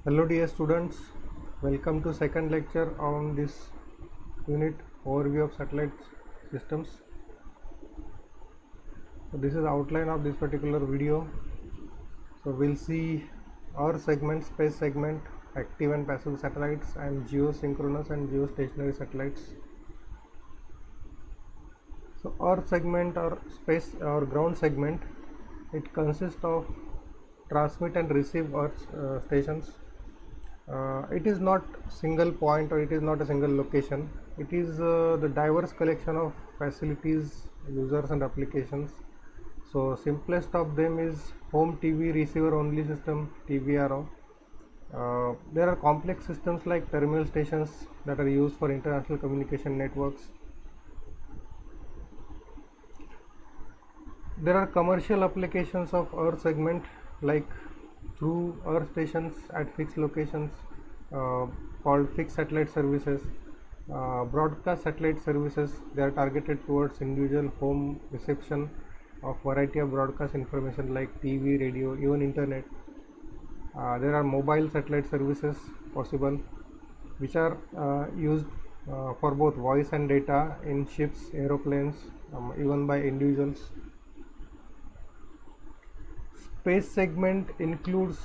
Hello dear students, welcome to second lecture on this unit overview of satellite systems. So this is outline of this particular video. So we'll see Earth segment, space segment, active and passive satellites, and geosynchronous and geostationary satellites. So Earth segment or space or ground segment, it consists of transmit and receive Earth stations. It is not single point or it is not a single location. It is the diverse collection of facilities, users and applications. So simplest of them is home TV receiver only system, TVRO. There are complex systems like terminal stations that are used for international communication networks. There are commercial applications of Earth segment like through Earth stations at fixed locations called fixed satellite services. Broadcast satellite services, they are targeted towards individual home reception of variety of broadcast information like TV, radio, even internet. There are mobile satellite services possible which are used for both voice and data in ships, aeroplanes, even by individuals. Space segment includes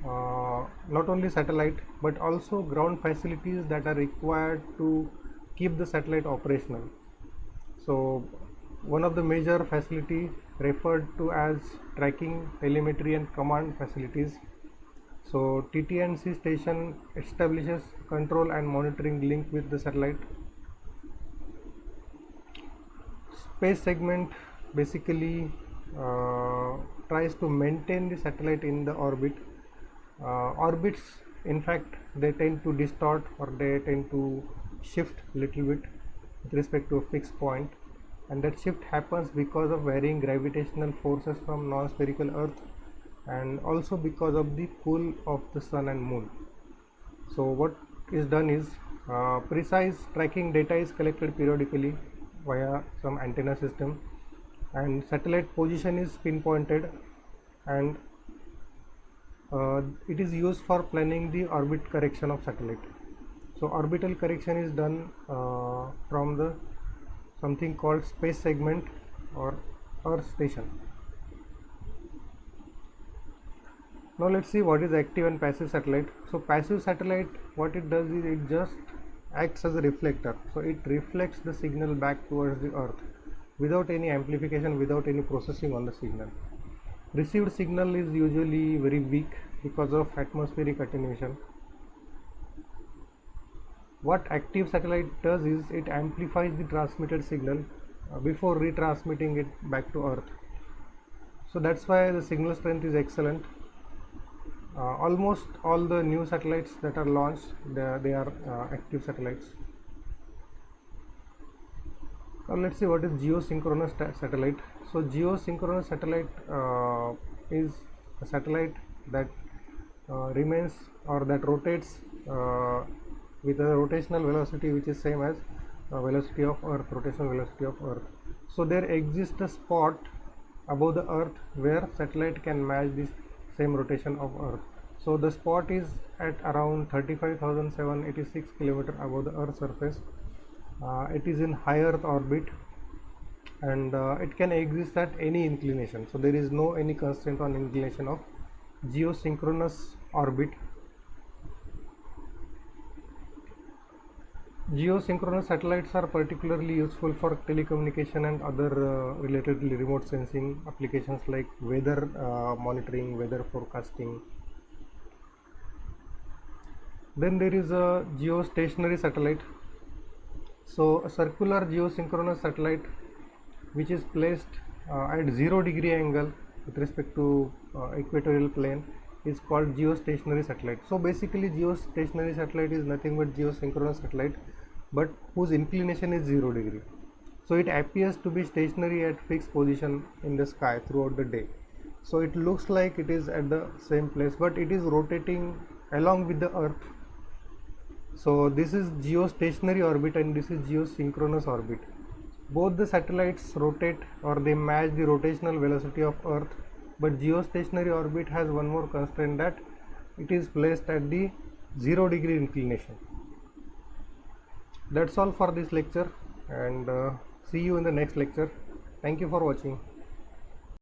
not only satellite but also ground facilities that are required to keep the satellite operational. So one of the major facility referred to as tracking, telemetry and command facilities. So TT&C station establishes control and monitoring link with the satellite. Space segment basically tries to maintain the satellite in the orbit. Orbits, in fact, they tend to distort or they tend to shift little bit with respect to a fixed point, and that shift happens because of varying gravitational forces from non-spherical Earth and also because of the pull of the Sun and Moon. So what is done is precise tracking data is collected periodically via some antenna system, and satellite position is pinpointed, and it is used for planning the orbit correction of satellite. So orbital correction is done from the something called space segment or Earth station. Now let's see what is active and passive satellite. So passive satellite, what it does is it just acts as a reflector. So it reflects the signal back towards the Earth without any amplification, without any processing on the signal. Received signal is usually very weak because of atmospheric attenuation. What active satellite does is it amplifies the transmitted signal before retransmitting it back to Earth. So that's why the signal strength is excellent. Almost all the new satellites that are launched, they are active satellites. Now let's see what is geosynchronous satellite. So geosynchronous satellite is a satellite that remains or that rotates with a rotational velocity which is same as velocity of Earth, rotational velocity of Earth. So there exists a spot above the Earth where satellite can match this same rotation of Earth. So the spot is at around 35,786 km above the Earth's surface. It is in high Earth orbit, and it can exist at any inclination. So there is no any constraint on inclination of geosynchronous orbit. Geosynchronous satellites are particularly useful for telecommunication and other related remote sensing applications like weather monitoring, weather forecasting. Then there is a geostationary satellite. So a circular geosynchronous satellite which is placed at 0-degree angle with respect to equatorial plane is called geostationary satellite. So basically geostationary satellite is nothing but geosynchronous satellite but whose inclination is 0-degree. So it appears to be stationary at fixed position in the sky throughout the day. So it looks like it is at the same place but it is rotating along with the Earth. So this is geostationary orbit and this is geosynchronous orbit. Both the satellites rotate or they match the rotational velocity of Earth, but geostationary orbit has one more constraint, that it is placed at the 0 degree inclination. That's all for this lecture, and see you in the next lecture. Thank you for watching.